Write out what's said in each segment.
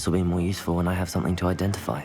This will be more useful when I have something to identify.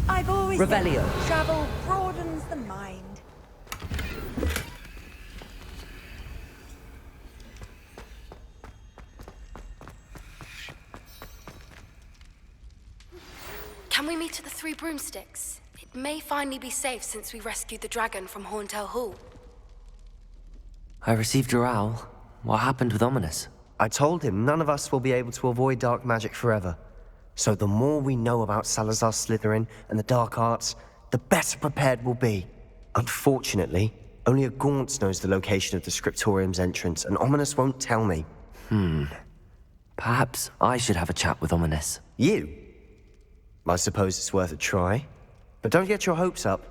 I've always Revelio. said travel broadens the mind. Can we meet at the Three Broomsticks? It may finally be safe since we rescued the dragon from Horntail Hall. I received your owl. What happened with Ominous? I told him none of us will be able to avoid dark magic forever. So the more we know about Salazar Slytherin and the dark arts, the better prepared we'll be. Unfortunately, only a Gaunt knows the location of the Scriptorium's entrance, and Ominous won't tell me. Perhaps I should have a chat with Ominous. You? I suppose it's worth a try. But don't get your hopes up.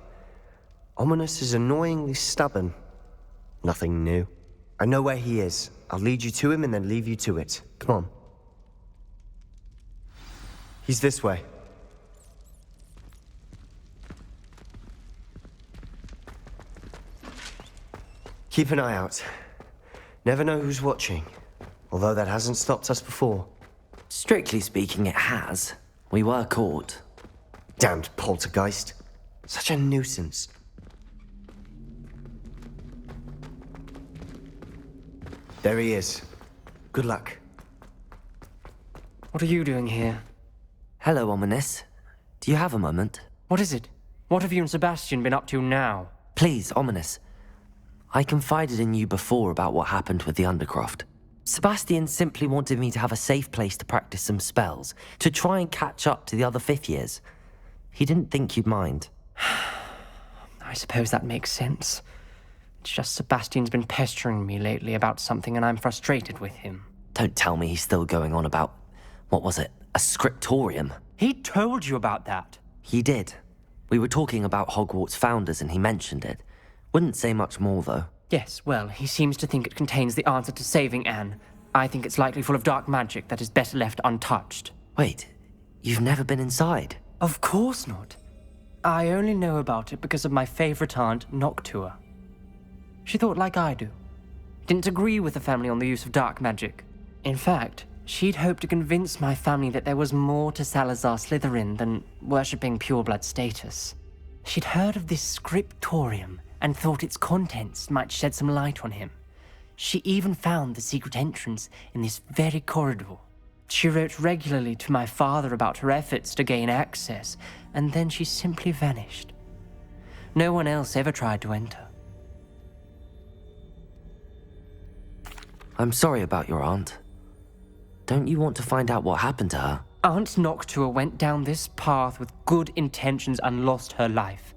Ominous is annoyingly stubborn. Nothing new. I know where he is. I'll lead you to him and then leave you to it. Come on. He's this way. Keep an eye out. Never know who's watching. Although that hasn't stopped us before. Strictly speaking, it has. We were caught. Damned poltergeist. Such a nuisance. There he is. Good luck. What are you doing here? Hello, Ominous. Do you have a moment? What is it? What have you and Sebastian been up to now? Please, Ominous. I confided in you before about what happened with the Undercroft. Sebastian simply wanted me to have a safe place to practice some spells, to try and catch up to the other fifth years. He didn't think you'd mind. I suppose that makes sense. It's just Sebastian's been pestering me lately about something and I'm frustrated with him. Don't tell me he's still going on about, what was it, a scriptorium? He told you about that. He did. We were talking about Hogwarts founders and he mentioned it. Wouldn't say much more, though. Yes, well, he seems to think it contains the answer to saving Anne. I think it's likely full of dark magic that is better left untouched. Wait, you've never been inside? Of course not. I only know about it because of my favorite aunt, Noctua. She thought like I do. Didn't agree with the family on the use of dark magic. In fact, she'd hoped to convince my family that there was more to Salazar Slytherin than worshipping pureblood status. She'd heard of this scriptorium and thought its contents might shed some light on him. She even found the secret entrance in this very corridor. She wrote regularly to my father about her efforts to gain access, and then she simply vanished. No one else ever tried to enter. I'm sorry about your aunt. Don't you want to find out what happened to her? Aunt Noctua went down this path with good intentions and lost her life.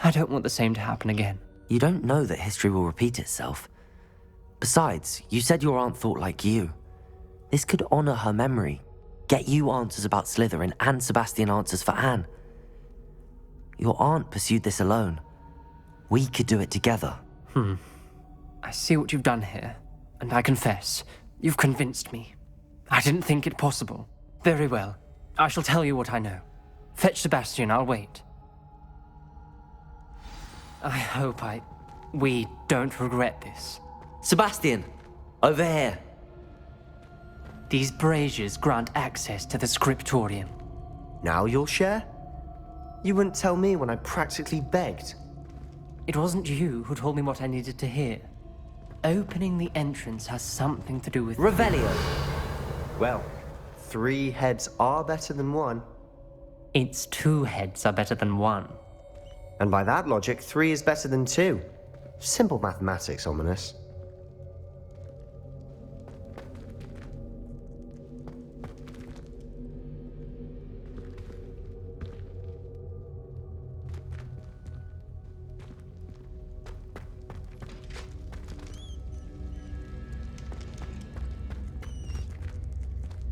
I don't want the same to happen again. You don't know that history will repeat itself. Besides, you said your aunt thought like you. This could honor her memory, get you answers about Slytherin and Sebastian answers for Anne. Your aunt pursued this alone. We could do it together. I see what you've done here, and I confess, you've convinced me. I didn't think it possible. Very well. I shall tell you what I know. Fetch Sebastian, I'll wait. I hope we don't regret this. Sebastian, over here. These braziers grant access to the scriptorium. Now you'll share? You wouldn't tell me when I practically begged. It wasn't you who told me what I needed to hear. Opening the entrance has something to do with... Revelio. Well, 3 heads are better than 1. Its 2 heads are better than 1. And by that logic, 3 is better than 2. Simple mathematics, Ominous.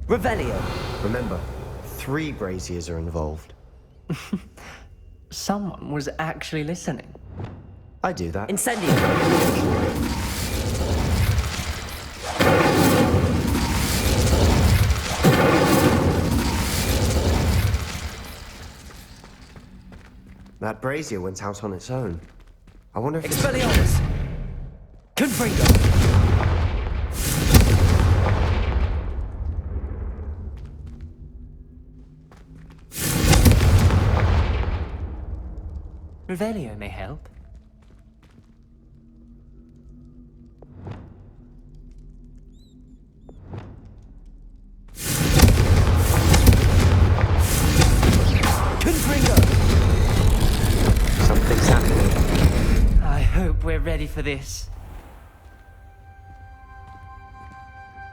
Revelio. Remember, 3 braziers are involved. Someone was actually listening. I do that. Incendio. That brazier went out on its own. I wonder if it's... Expelliarmus. Confringo. Revelio may help. Confringo. Something's happening. I hope we're ready for this.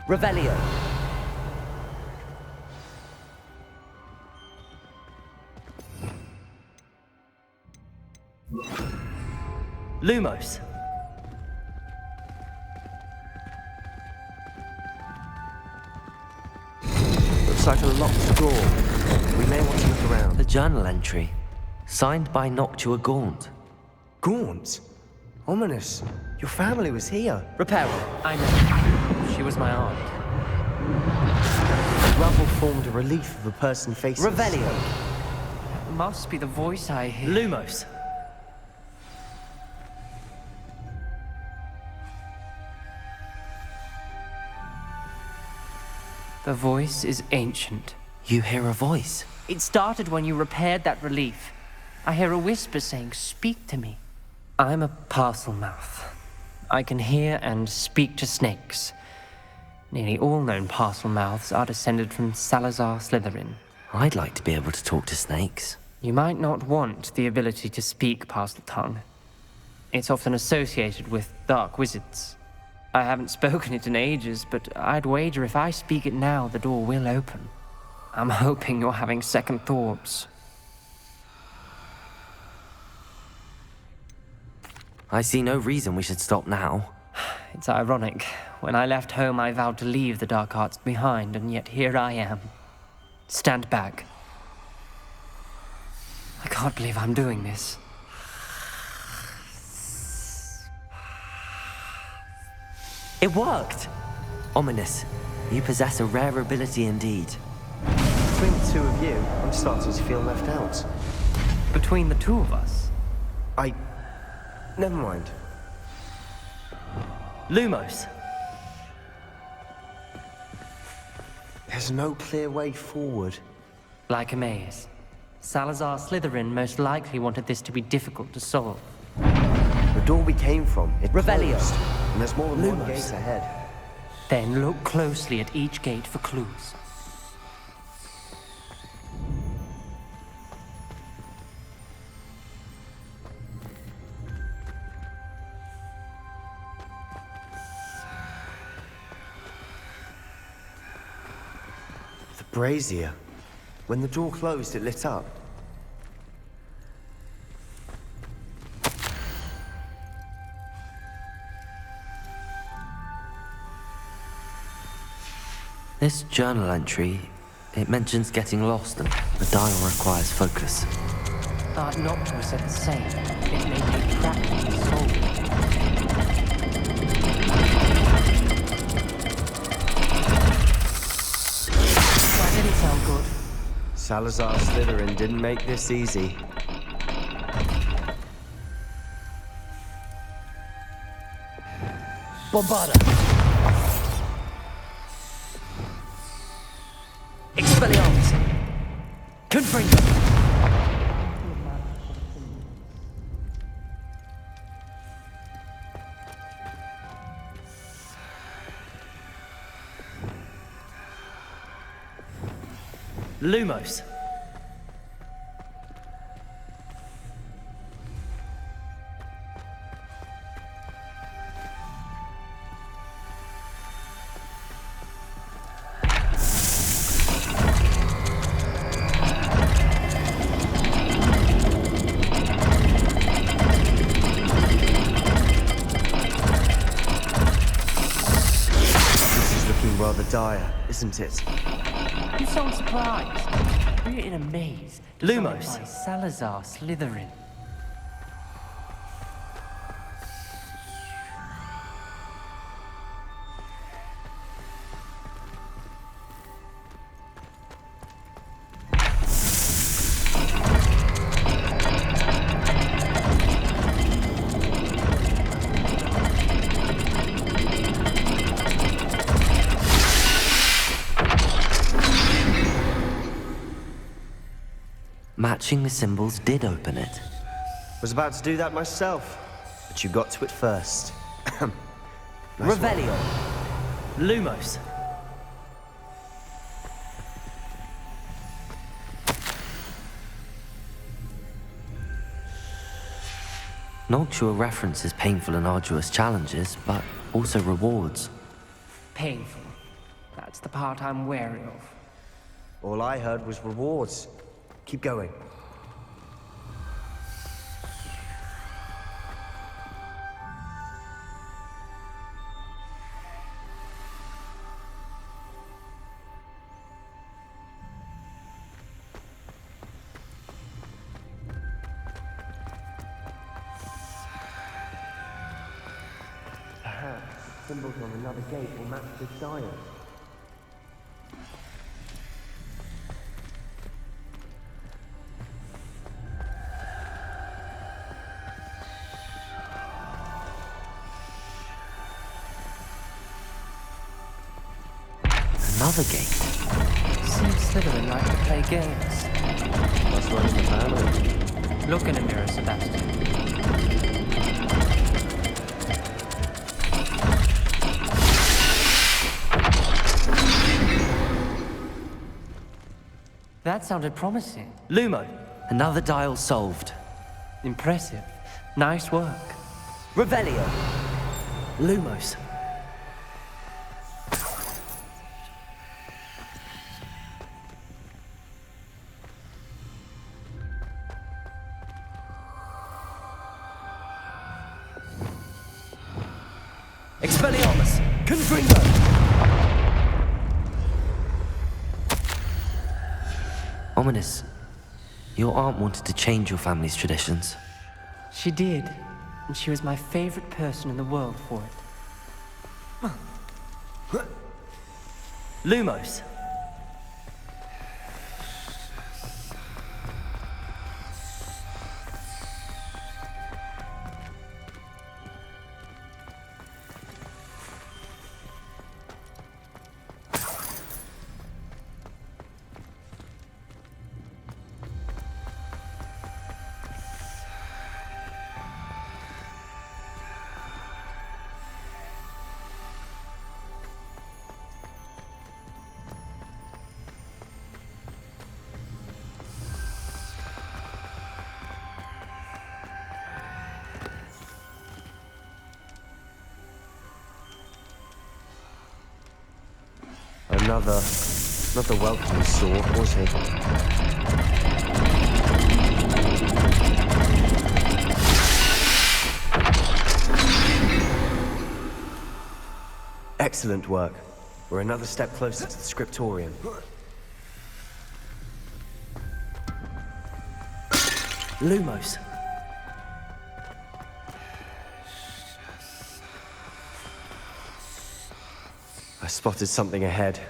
Revelio. Lumos. Looks like a locked door. We may want to look around. A journal entry. Signed by Noctua Gaunt. Gaunt? Ominous. Your family was here. Reparo. I know. She was my aunt. The rubble formed a relief of a person facing... Revelio. Must be the voice I hear. Lumos. The voice is ancient. You hear a voice. It started when you repaired that relief. I hear a whisper saying, "Speak to me." I'm a parcel mouth. I can hear and speak to snakes. Nearly all known parcel mouths are descended from Salazar Slytherin. I'd like to be able to talk to snakes. You might not want the ability to speak parcel tongue. It's often associated with dark wizards. I haven't spoken it in ages, but I'd wager if I speak it now, the door will open. I'm hoping you're having second thoughts. I see no reason we should stop now. It's ironic. When I left home, I vowed to leave the dark arts behind, and yet here I am. Stand back. I can't believe I'm doing this. It worked! Ominous. You possess a rare ability indeed. Between the 2 of you, I'm starting to feel left out. Between the 2 of us? Never mind. Lumos. There's no clear way forward. Like a maze. Salazar Slytherin most likely wanted this to be difficult to solve. The door we came from, it Revelio. closed, and there's more than one Lumos. gate ahead. Then look closely at each gate for clues. The brazier. When the door closed, it lit up. This journal entry, it mentions getting lost and the dial requires focus. Noctua said the same. It may be practically solved. Salazar Slytherin didn't make this easy. Bombarda! Expelliarmus! Confringo! Lumos! Rather dire, isn't it? You sound surprised. We're in a maze. designed Lumos. by Salazar Slytherin. Matching the symbols did open it. Was about to do that myself, but you got to it first. Nice Revelio. Lumos. Noctua references painful and arduous challenges, but also rewards. Painful. That's the part I'm wary of. All I heard was rewards. Keep going. Perhaps symbols on another gate will match this dial. Another gate. Seems Slytherin like to play games. Must run in the family. Look in a mirror, Sebastian. That sounded promising. Lumo. Another dial solved. Impressive. Nice work. Revelio. Lumos. Expelliarmus! Confringo! Ominous. Your aunt wanted to change your family's traditions. She did, and she was my favorite person in the world for it. Lumos. Another welcome sword, was he? Excellent work. We're another step closer to the scriptorium. Lumos. I spotted something ahead.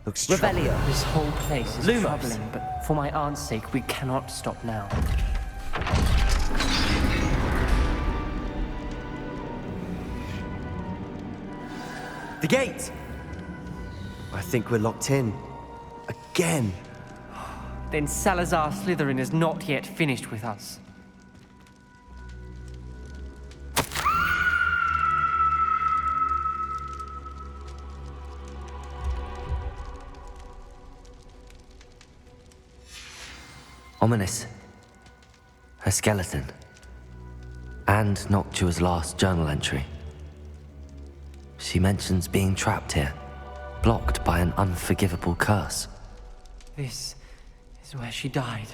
Looks Revelio. This whole place is Lumos. troubling, but for my aunt's sake, we cannot stop now. The gate! I think we're locked in. Again. Then Salazar Slytherin is not yet finished with us. Ominous. Her skeleton. And Noctua's last journal entry. She mentions being trapped here, blocked by an unforgivable curse. This is where she died.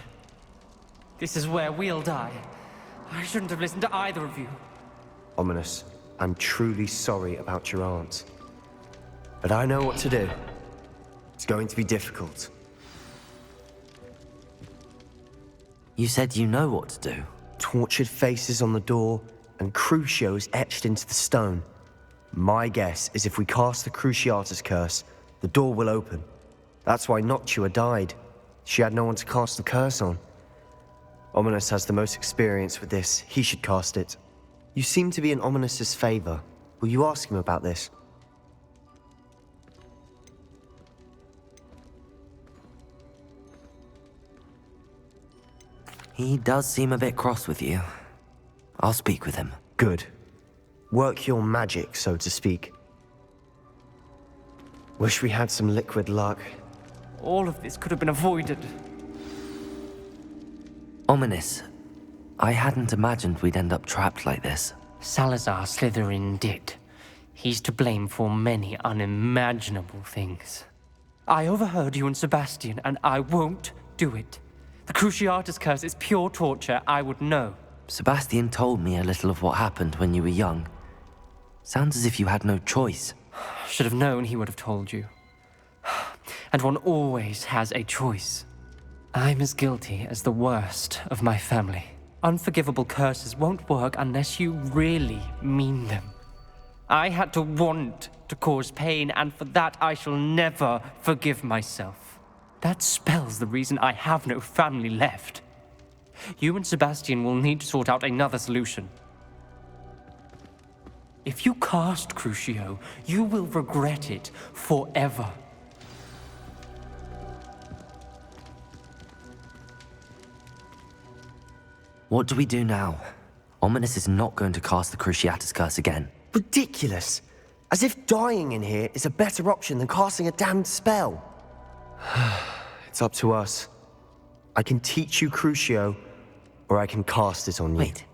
This is where we'll die. I shouldn't have listened to either of you. Ominous, I'm truly sorry about your aunt. But I know what to do. It's going to be difficult. You said you know what to do. Tortured faces on the door and Crucios etched into the stone. My guess is if we cast the Cruciatus curse, the door will open. That's why Noctua died. She had no one to cast the curse on. Ominous has the most experience with this. He should cast it. You seem to be in Ominous's favor. Will you ask him about this? He does seem a bit cross with you. I'll speak with him. Good. Work your magic, so to speak. Wish we had some liquid luck. All of this could have been avoided. Ominous. I hadn't imagined we'd end up trapped like this. Salazar Slytherin did. He's to blame for many unimaginable things. I overheard you and Sebastian, and I won't do it. The Cruciatus curse is pure torture, I would know. Sebastian told me a little of what happened when you were young. Sounds as if you had no choice. Should have known he would have told you. And one always has a choice. I'm as guilty as the worst of my family. Unforgivable curses won't work unless you really mean them. I had to want to cause pain, and for that I shall never forgive myself. That spells the reason I have no family left. You and Sebastian will need to sort out another solution. If you cast Crucio, you will regret it forever. What do we do now? Ominous is not going to cast the Cruciatus curse again. Ridiculous. As if dying in here is a better option than casting a damned spell. It's up to us. I can teach you Crucio, or I can cast it on you. Wait,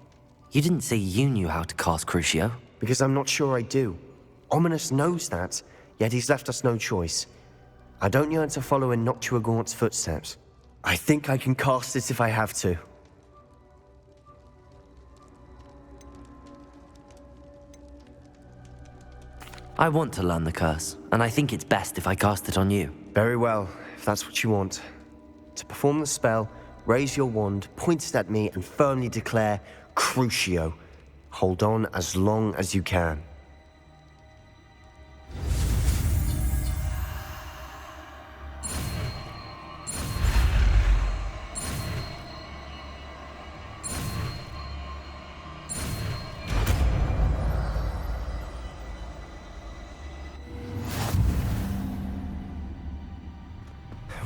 you didn't say you knew how to cast Crucio? Because I'm not sure I do. Ominous knows that, yet he's left us no choice. I don't yearn to follow in Noctua Gaunt's footsteps. I think I can cast it if I have to. I want to learn the curse, and I think it's best if I cast it on you. Very well, if that's what you want. To perform the spell, raise your wand, point it at me, and firmly declare, Crucio. Hold on as long as you can.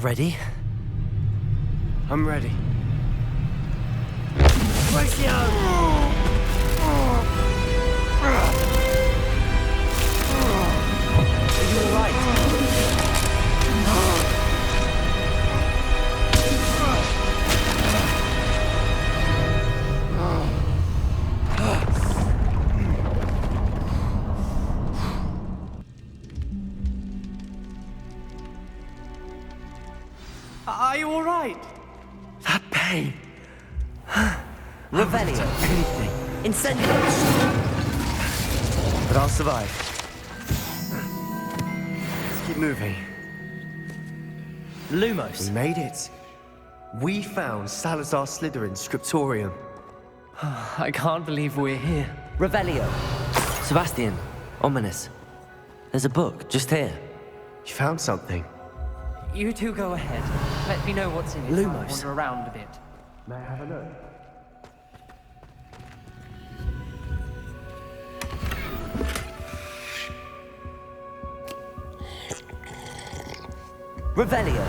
Ready? I'm ready. Are you all right? That pain. Revelio. Anything. Incendio. But I'll survive. Let's keep moving. Lumos. We made it. We found Salazar Slytherin's scriptorium. I can't believe we're here. Revelio. Sebastian. Ominous. There's a book just here. You found something. You two go ahead. Let me know what's in it. Lumos. I'll wander around a bit. May I have a look? Revelio.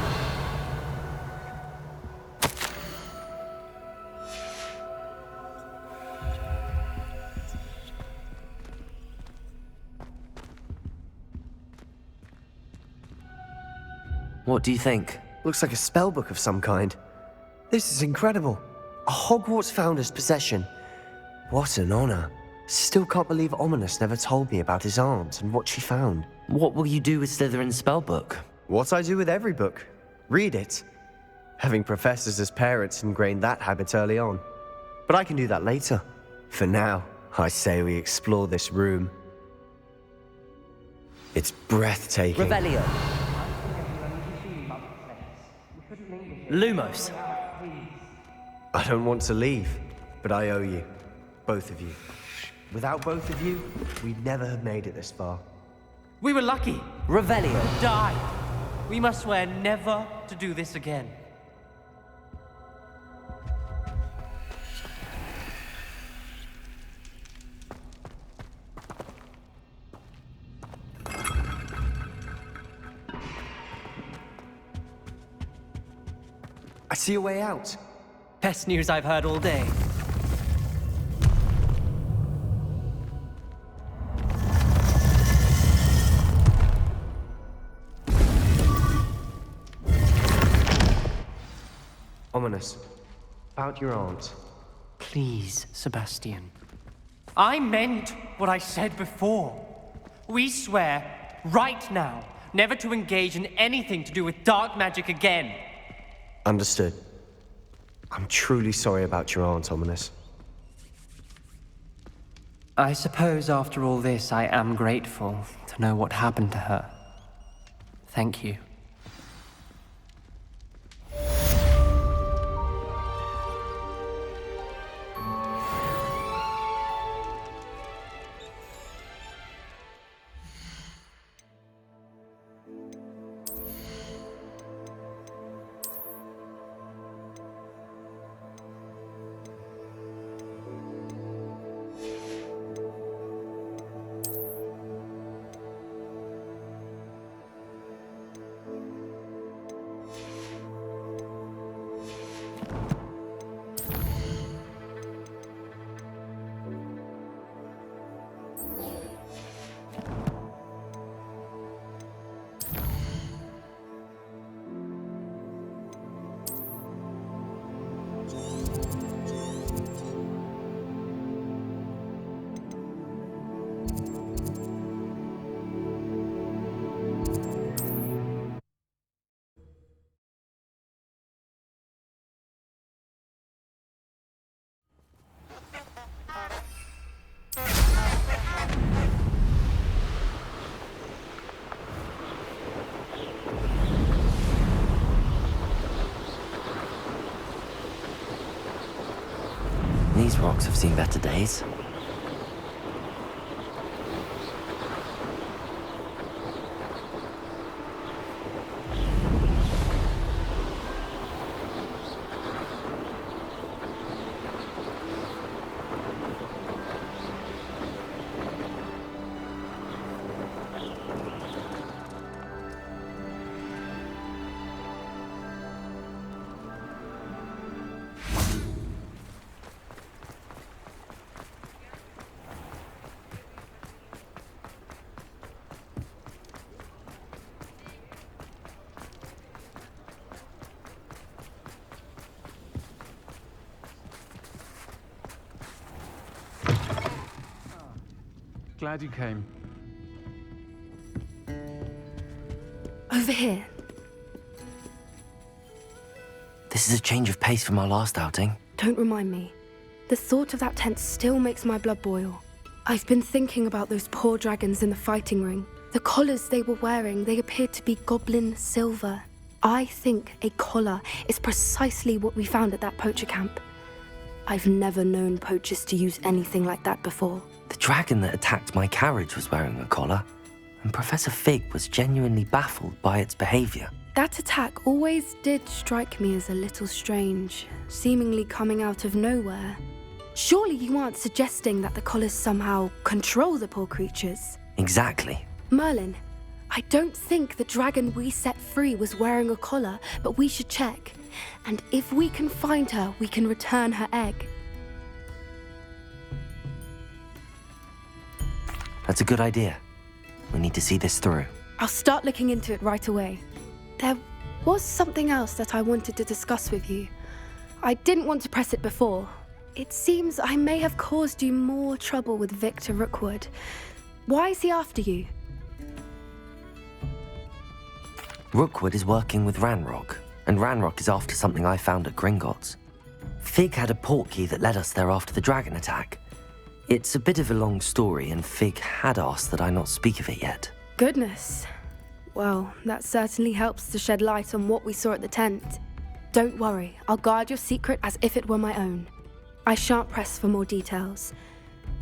What do you think? Looks like a spellbook of some kind. This is incredible. A Hogwarts founder's possession. What an honor. Still can't believe Ominous never told me about his aunt and what she found. What will you do with Slytherin's spellbook? What I do with every book. Read it. Having professors as parents ingrained that habit early on. But I can do that later. For now, I say we explore this room. It's breathtaking. Revelio. Lumos. I don't want to leave, but I owe you. Both of you. Without both of you, we'd never have made it this far. We were lucky. Revelio. Died. We must swear never to do this again. I see a way out. Best news I've heard all day. Ominous. About your aunt. Please, Sebastian. I meant what I said before. We swear, right now, never to engage in anything to do with dark magic again. Understood. I'm truly sorry about your aunt, Ominous. I suppose after all this, I am grateful to know what happened to her. Thank you. These rocks have seen better days. Glad you came. Over here. This is a change of pace from our last outing. Don't remind me. The thought of that tent still makes my blood boil. I've been thinking about those poor dragons in the fighting ring. The collars they were wearing, they appeared to be goblin silver. I think a collar is precisely what we found at that poacher camp. I've never known poachers to use anything like that before. The dragon that attacked my carriage was wearing a collar, and Professor Fig was genuinely baffled by its behavior. That attack always did strike me as a little strange, seemingly coming out of nowhere. Surely you aren't suggesting that the collars somehow control the poor creatures? Exactly. Merlin, I don't think the dragon we set free was wearing a collar, but we should check. And if we can find her, we can return her egg. That's a good idea. We need to see this through. I'll start looking into it right away. There was something else that I wanted to discuss with you. I didn't want to press it before. It seems I may have caused you more trouble with Victor Rookwood. Why is he after you? Rookwood is working with Ranrock, and Ranrock is after something I found at Gringotts. Fig had a portkey that led us there after the dragon attack. It's a bit of a long story, and Fig had asked that I not speak of it yet. Goodness. Well, that certainly helps to shed light on what we saw at the tent. Don't worry, I'll guard your secret as if it were my own. I shan't press for more details.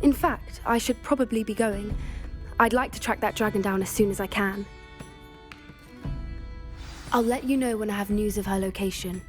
In fact, I should probably be going. I'd like to track that dragon down as soon as I can. I'll let you know when I have news of her location.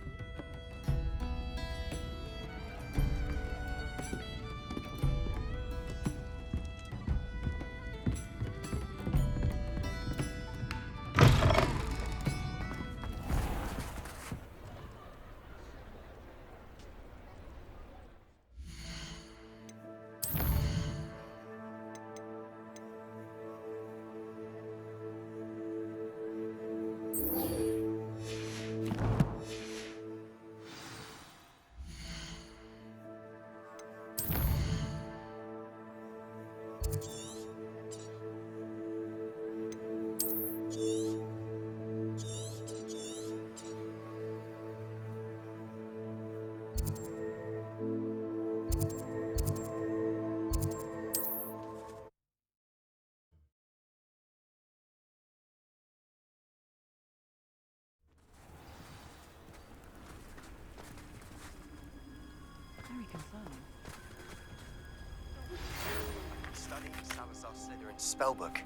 Studying Salazar Slytherin's spellbook.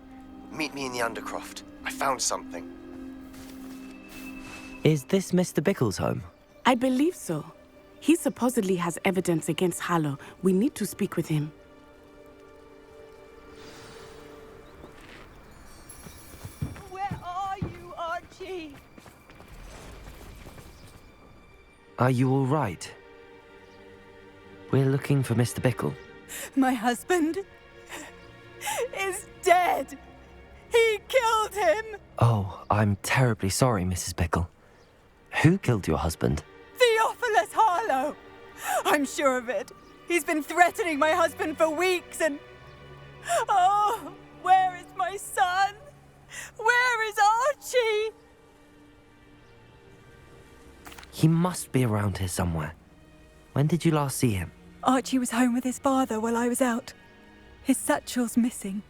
Meet me in the Undercroft. I found something. Is this Mr. Bickle's home? I believe so. He supposedly has evidence against Harlow. We need to speak with him. Where are you, Archie? Are you all right? We're looking for Mr. Bickle. My husband is dead. He killed him. Oh, I'm terribly sorry, Mrs. Bickle. Who killed your husband? Theophilus Harlow. I'm sure of it. He's been threatening my husband for weeks and... Oh, where is my son? Where is Archie? He must be around here somewhere. When did you last see him? Archie was home with his father while I was out. His satchel's missing.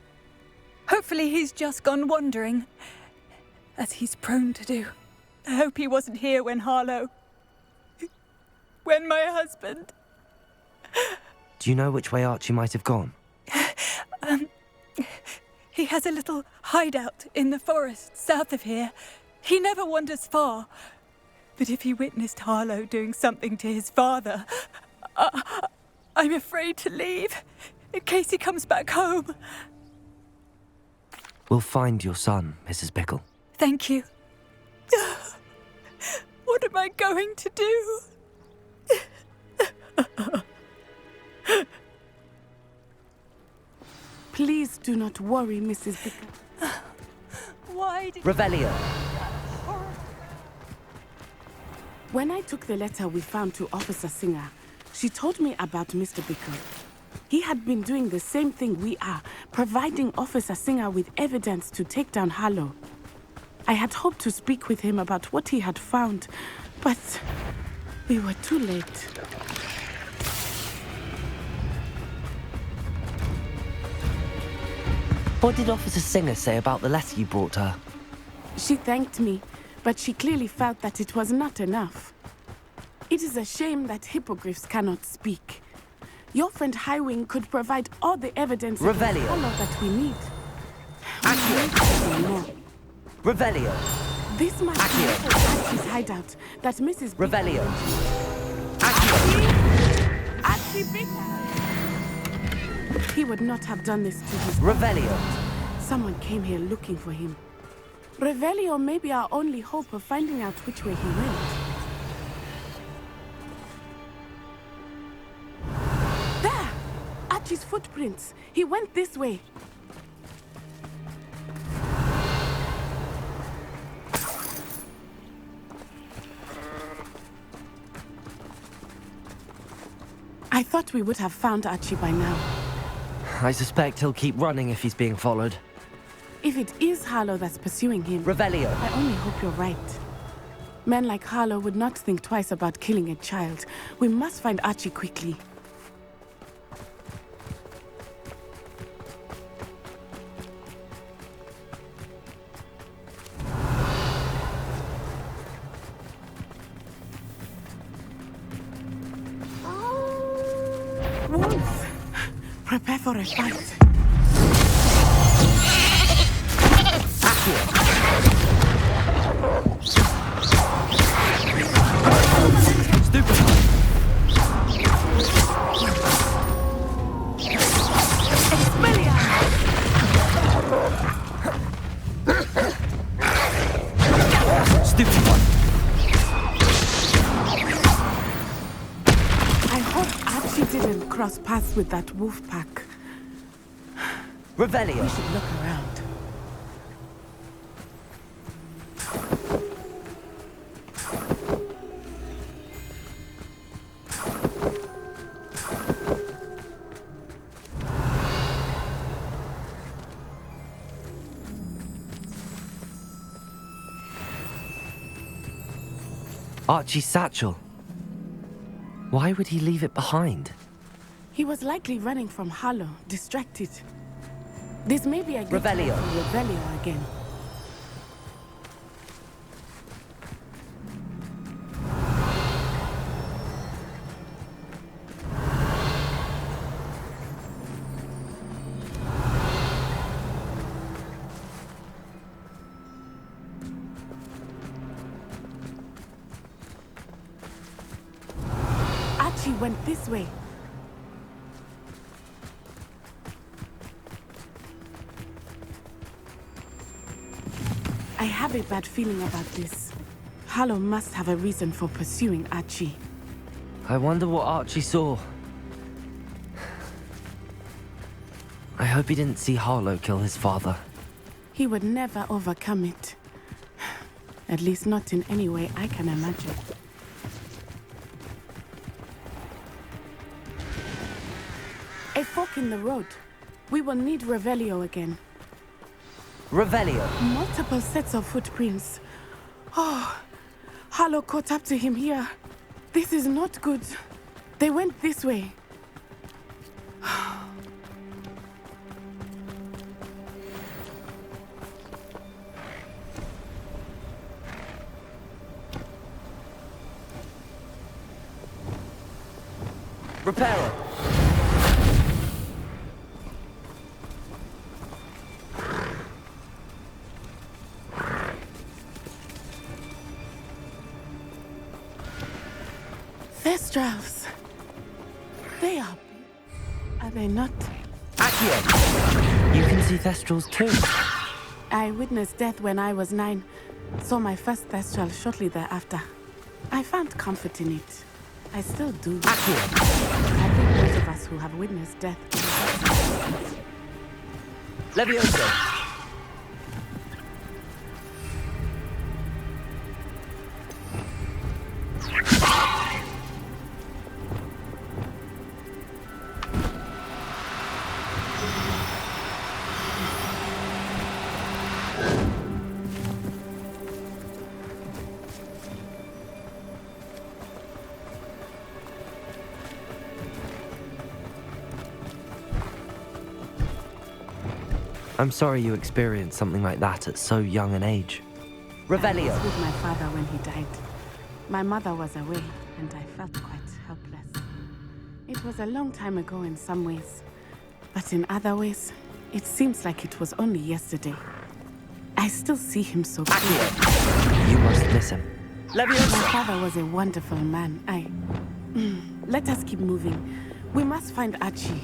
Hopefully he's just gone wandering, as he's prone to do. I hope he wasn't here when my husband... Do you know which way Archie might have gone? He has a little hideout in the forest south of here. He never wanders far. But if he witnessed Harlow doing something to his father, I'm afraid to leave, in case he comes back home. We'll find your son, Mrs. Bickle. Thank you. What am I going to do? Please do not worry, Mrs. Bickle. Why did... Revelio! When I took the letter we found to Officer Singer, she told me about Mr. Bickle. He had been doing the same thing we are, providing Officer Singer with evidence to take down Harlow. I had hoped to speak with him about what he had found, but we were too late. What did Officer Singer say about the letter you brought her? She thanked me, but she clearly felt that it was not enough. It is a shame that hippogriffs cannot speak. Your friend Highwing could provide all the evidence against Revelio. Harlow that we need. more. Revelio. This must be Archie's hideout that Mrs. Revelio. Archie Bicker! He would not have done this to his Revelio. Someone came here looking for him. Revelio may be our only hope of finding out which way he went. There! Archie's footprints. He went this way. I thought we would have found Archie by now. I suspect he'll keep running if he's being followed. If it is Harlow that's pursuing him, Revelio. I only hope you're right. Men like Harlow would not think twice about killing a child. We must find Archie quickly. Wolves! Prepare for a fight. Cross paths with that wolf pack. Revelio. We should look around. Archie's satchel. Why would he leave it behind? He was likely running from Harlow, distracted. This may be a good time Revelio. for Revelio again. Archie went this way. I have a bad feeling about this. Harlow must have a reason for pursuing Archie. I wonder what Archie saw. I hope he didn't see Harlow kill his father. He would never overcome it. At least not in any way I can imagine. A fork in the road. We will need Revelio again. Revelio. Multiple sets of footprints. Oh, Harlow caught up to him here. This is not good. They went this way. Repairer. Thestrals. They are they not? Accio. You can see Thestrals too. I witnessed death when I was 9. Saw my first Thestral shortly thereafter. I found comfort in it. I still do. Accio. I think those of us who have witnessed death. Levioso. I'm sorry you experienced something like that at so young an age. Revelio. I was with my father when he died. My mother was away, and I felt quite helpless. It was a long time ago in some ways, but in other ways, It seems like it was only yesterday. I still see him so clearly. You must miss him. My father was a wonderful man. Let us keep moving. We must find Archie.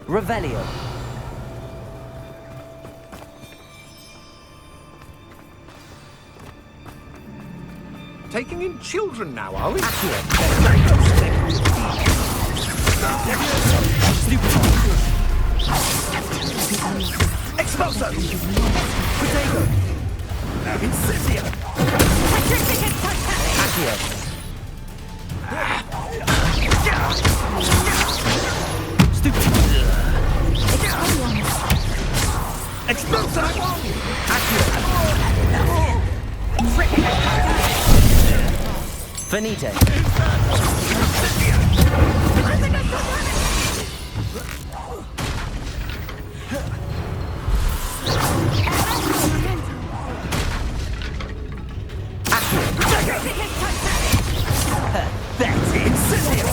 Revelio. Taking in children now, are we? Expulso! Potato! Incendio! Accio. Expulso! Finite. That's incendio!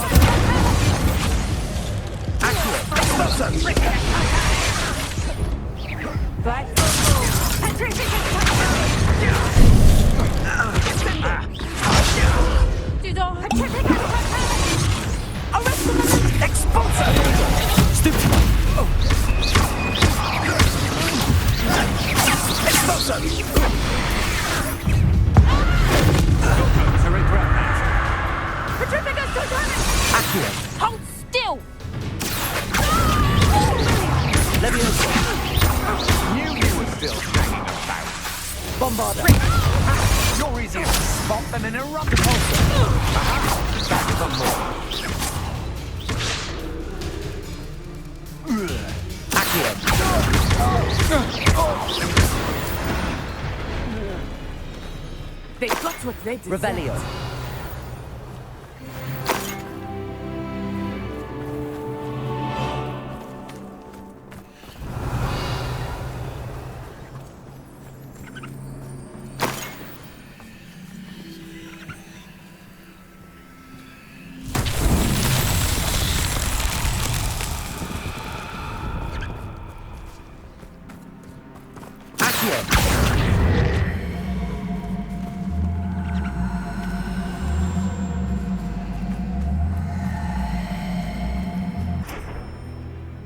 Expulso! Expulso! Expulso! To regret that. Hold still! Knew you were still hanging about. Bombarda. You're easier to spot than an eruption. Back some more. They got what they deserved. Revelio.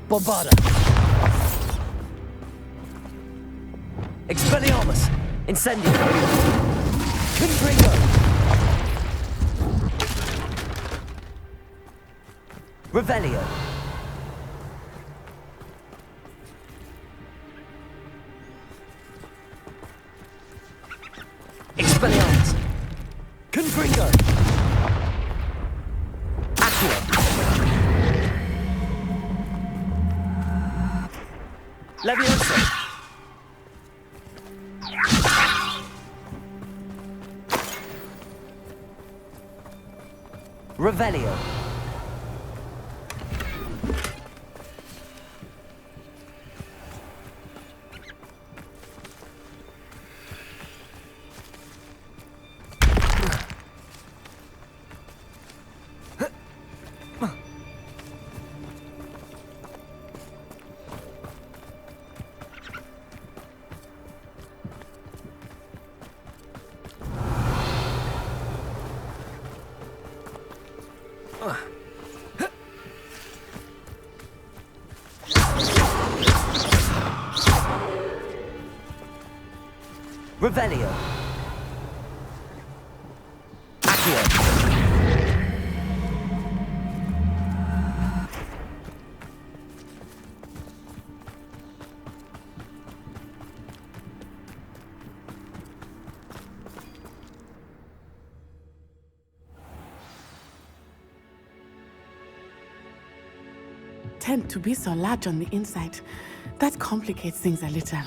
Bombarda. Expelliarmus. Incendio. Confringo. Revelio. Expelliarmus. Confringo. Accio. Leviosa. Revelio. Revelio. Accio. tent to be so large on the inside. That complicates things a little.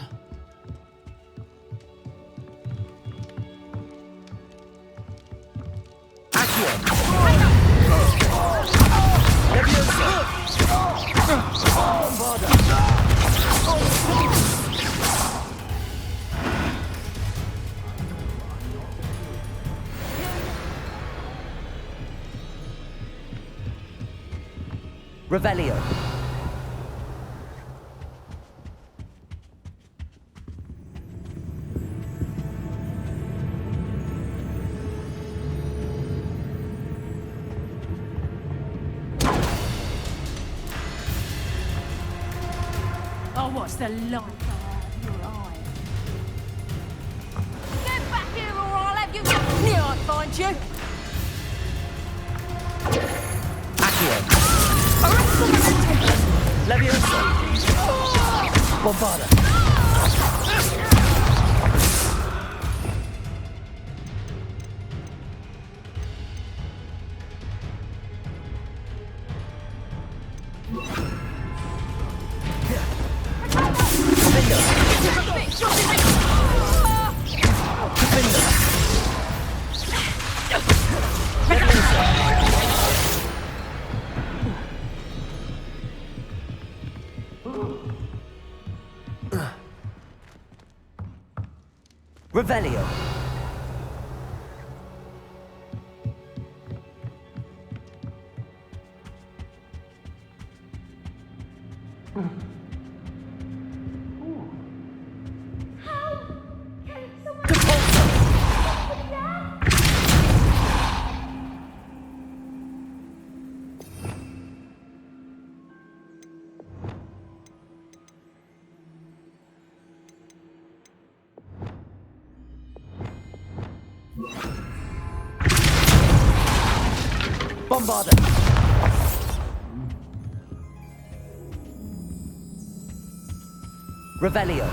Revelio. Oh, what's the light of your eye? Get back here or I'll have you. Here I find you. Accio. Leviosa. Bombarda. Revelio. Bombarda. Revelio.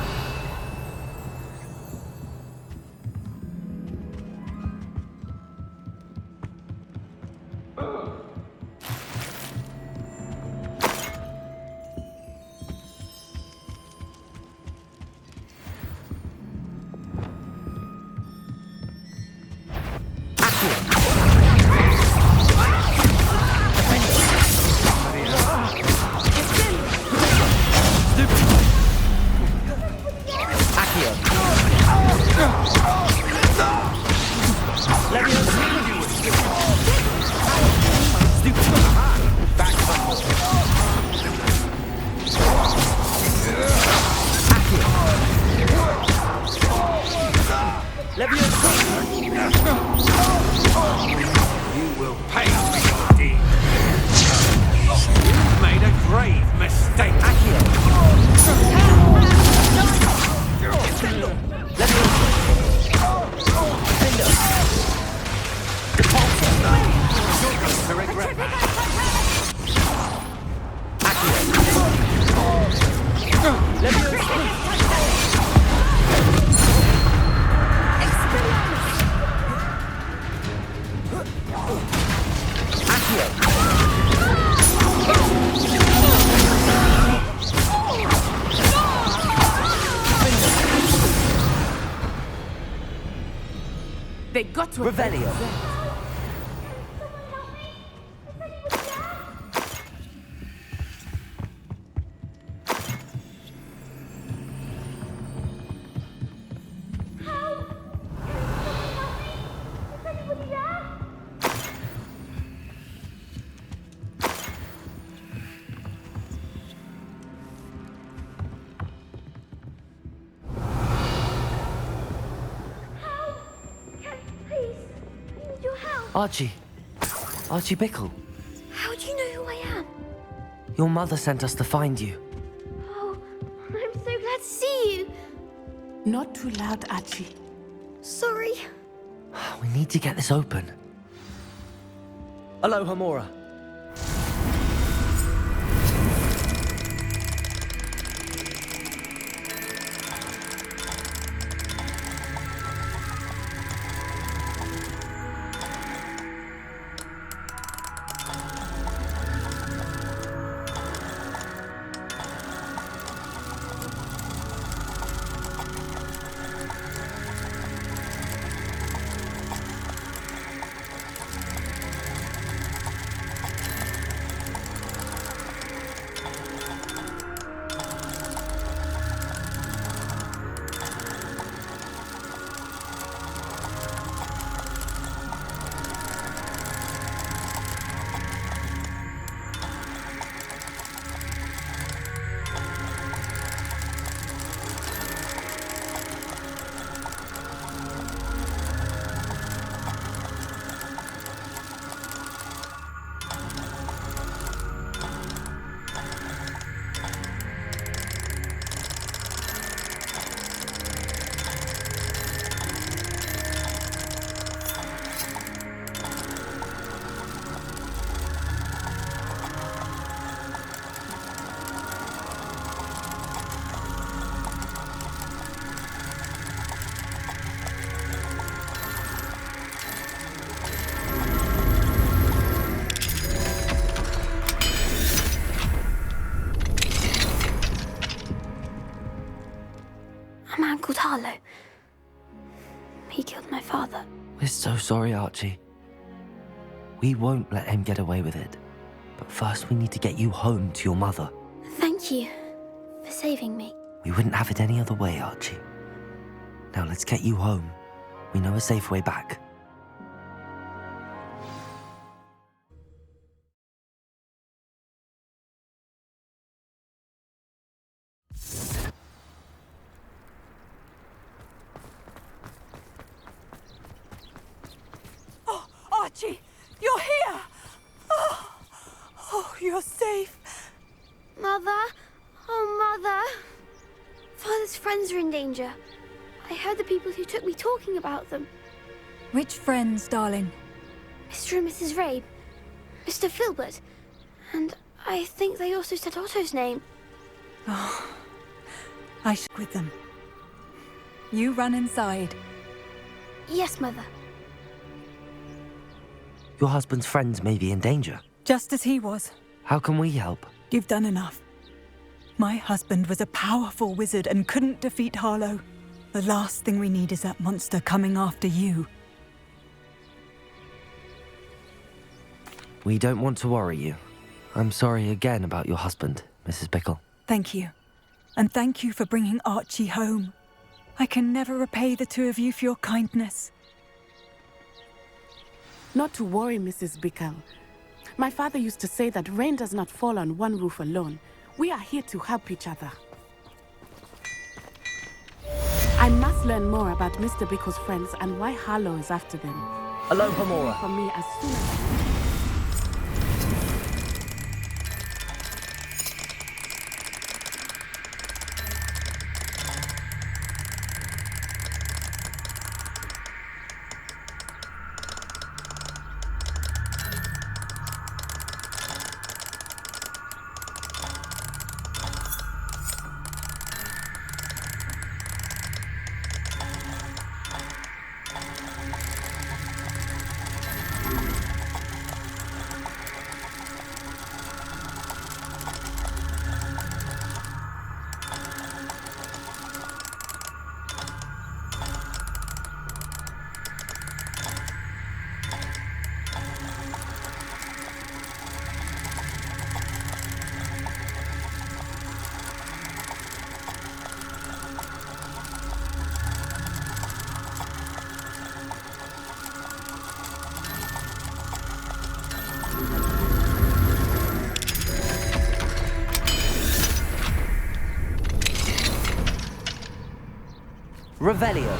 They got to Revelio. Archie Bickle. How do you know who I am? Your mother sent us to find you. Oh, I'm so glad to see you. Not too loud, Archie. Sorry. We need to get this open. Aloha, Mora. A man called Harlow. He killed my father. We're so sorry, Archie. We won't let him get away with it. But first we need to get you home to your mother. Thank you for saving me. We wouldn't have it any other way, Archie. Now let's get you home. We know a safe way back. Oh, Archie, you're here! Oh, you're safe. Mother? Oh, Mother. Father's friends are in danger. I heard the people who took me talking about them. Which friends, darling? Mr. and Mrs. Rabe, Mr. Filbert, and I think they also said Otto's name. Oh, I shook with them. You run inside. Yes, Mother. Your husband's friends may be in danger. Just as he was. How can we help? You've done enough. My husband was a powerful wizard and couldn't defeat Harlow. The last thing we need is that monster coming after you. We don't want to worry you. I'm sorry again about your husband, Mrs. Bickle. Thank you. And thank you for bringing Archie home. I can never repay the two of you for your kindness. Not to worry, Mrs. Bickle. My father used to say that rain does not fall on one roof alone. We are here to help each other. I must learn more about Mr. Bickle's friends and why Harlow is after them. Aloha Mora. For me as soon as I can. Revelio.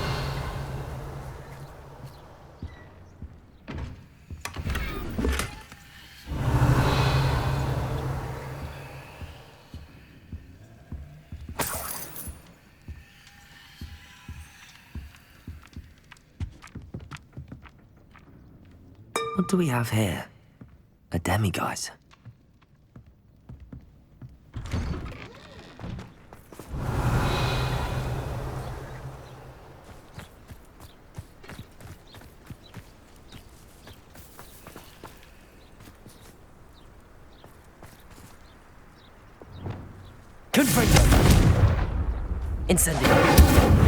What do we have here? A demiguise. Confringo. Incendio.